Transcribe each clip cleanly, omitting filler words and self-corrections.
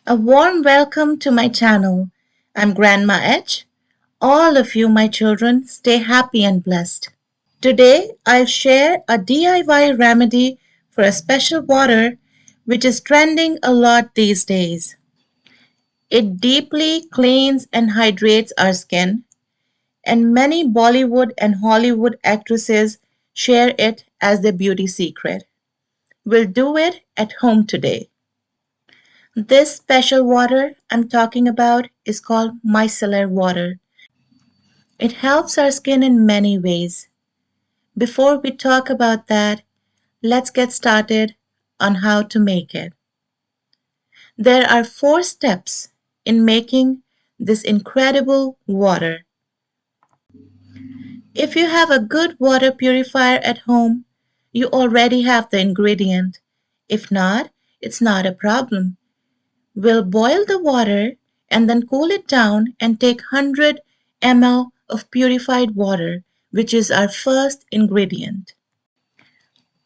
A warm welcome to my channel. I'm Grandma H. All of you, my children, stay happy and blessed. Today, I'll share a DIY remedy for a special water which is trending a lot these days. It deeply cleans and hydrates our skin, and many Bollywood and Hollywood actresses share it as their beauty secret. We'll do it at home today. This special water I'm talking about is called micellar water. It helps our skin in many ways. Before we talk about that, let's get started on how to make it. There are 4 steps in making this incredible water. If you have a good water purifier at home, you already have the ingredient. If not, it's not a problem. We'll boil the water and then cool it down and take 100 ml of purified water, which is our first ingredient.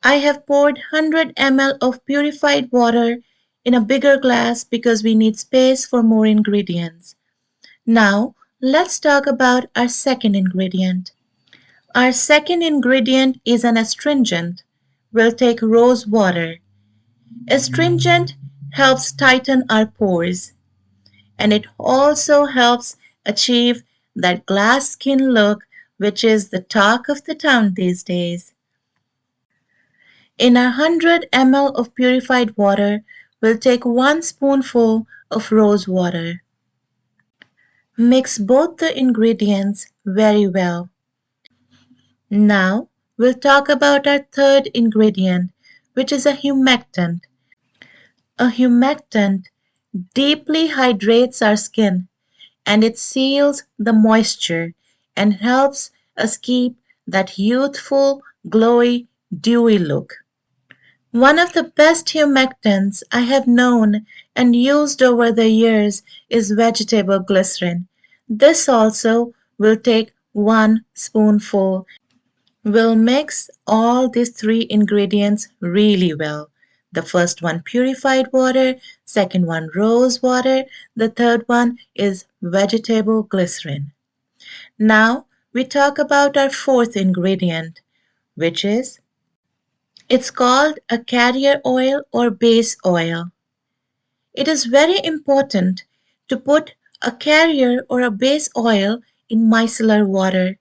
I have poured 100 ml of purified water in a bigger glass because we need space for more ingredients. Now, let's talk about our second ingredient. Our second ingredient is an astringent. We'll take rose water. Astringent helps tighten our pores, and it also helps achieve that glass skin look which is the talk of the town these days. In our 100 ml of purified water, we'll take 1 spoonful of rose water. Mix both the ingredients very well. Now, we'll talk about our third ingredient, which is a humectant. A humectant deeply hydrates our skin, and it seals the moisture and helps us keep that youthful, glowy, dewy look. One of the best humectants I have known and used over the years is vegetable glycerin. This also will take 1 spoonful. We'll mix all these 3 ingredients really well. The first one purified water, second one rose water, the third one is vegetable glycerin. Now we talk about our fourth ingredient, which is it's called a carrier oil or base oil. It is very important to put a carrier or a base oil in micellar water.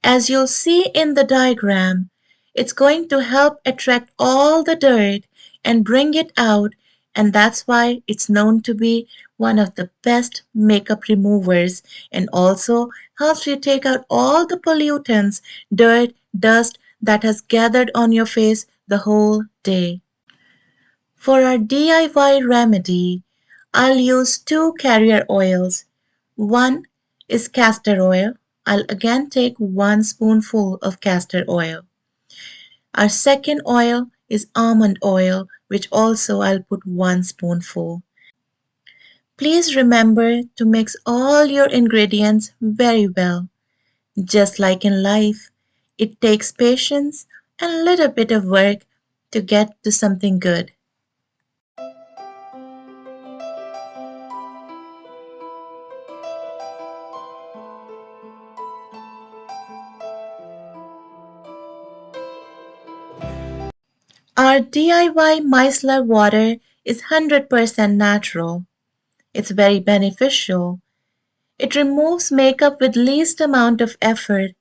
As you'll see in the diagram, it's going to help attract all the dirt and bring it out, and that's why it's known to be one of the best makeup removers and also helps you take out all the pollutants, dirt, dust that has gathered on your face the whole day. For our DIY remedy, I'll use 2 carrier oils. One is castor oil. I'll again take 1 spoonful of castor oil. Our second oil is almond oil, which also I'll put 1 spoonful. Please remember to mix all your ingredients very well. Just like in life, it takes patience and a little bit of work to get to something good. Our DIY micellar water is 100% natural. It's very beneficial. It removes makeup with least amount of effort,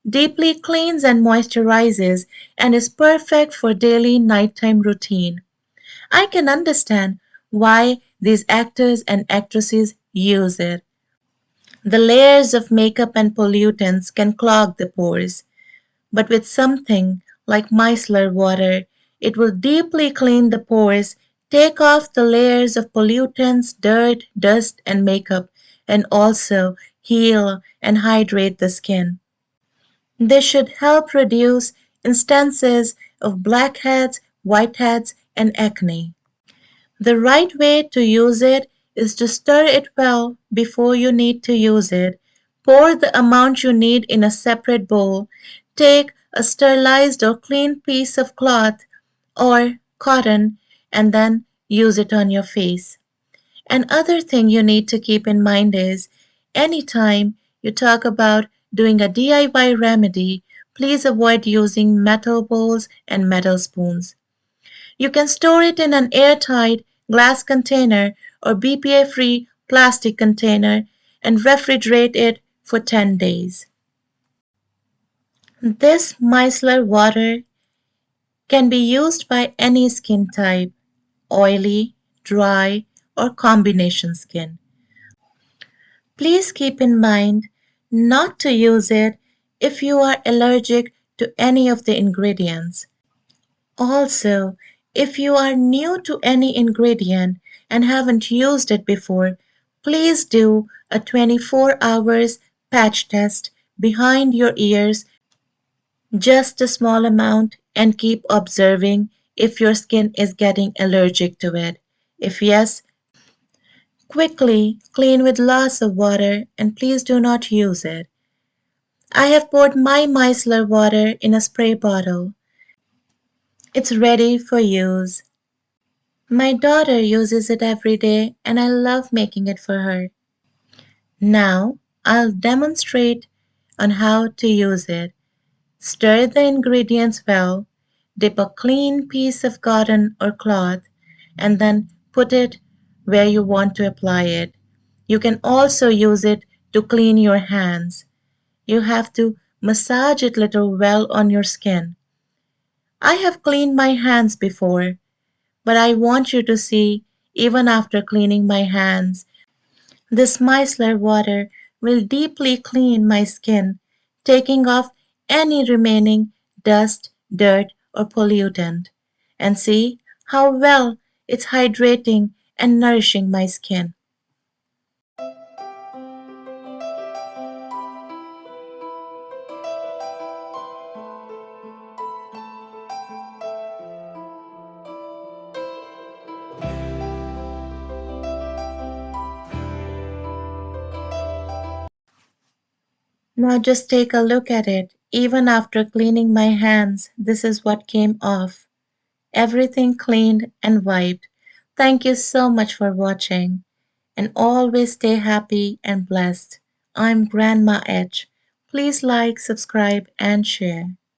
deeply cleans and moisturizes, and is perfect for daily nighttime routine. I can understand why these actors and actresses use it. The layers of makeup and pollutants can clog the pores, but with something like micellar water, it will deeply clean the pores, take off the layers of pollutants, dirt, dust, and makeup, and also heal and hydrate the skin. This should help reduce instances of blackheads, whiteheads, and acne. The right way to use it is to stir it well before you need to use it. Pour the amount you need in a separate bowl. Take a sterilized or clean piece of cloth or cotton and then use it on your face. Another thing you need to keep in mind is anytime you talk about doing a DIY remedy, please avoid using metal bowls and metal spoons. You can store it in an airtight glass container or BPA free plastic container and refrigerate it for 10 days. This micellar water can be used by any skin type, oily, dry, or combination skin. Please keep in mind not to use it if you are allergic to any of the ingredients. Also, if you are new to any ingredient and haven't used it before, please do a 24 hours patch test behind your ears, just a small amount, and keep observing if your skin is getting allergic to it. If yes, quickly clean with lots of water and please do not use it. I have poured my micellar water in a spray bottle. It's ready for use. My daughter uses it every day and I love making it for her. Now I'll demonstrate on how to use it. Stir the ingredients well, dip a clean piece of cotton or cloth, and then put it where you want to apply it. You can also use it to clean your hands. You have to massage it little well on your skin. I have cleaned my hands before, but I want you to see even after cleaning my hands, this micellar water will deeply clean my skin, taking off any remaining dust, dirt, or pollutant. And see how well it's hydrating and nourishing my skin. Now just take a look at it. Even after cleaning my hands, this is what came off. Everything cleaned and wiped. Thank you so much for watching. And always stay happy and blessed. I'm Grandma H. Please like, subscribe, and share.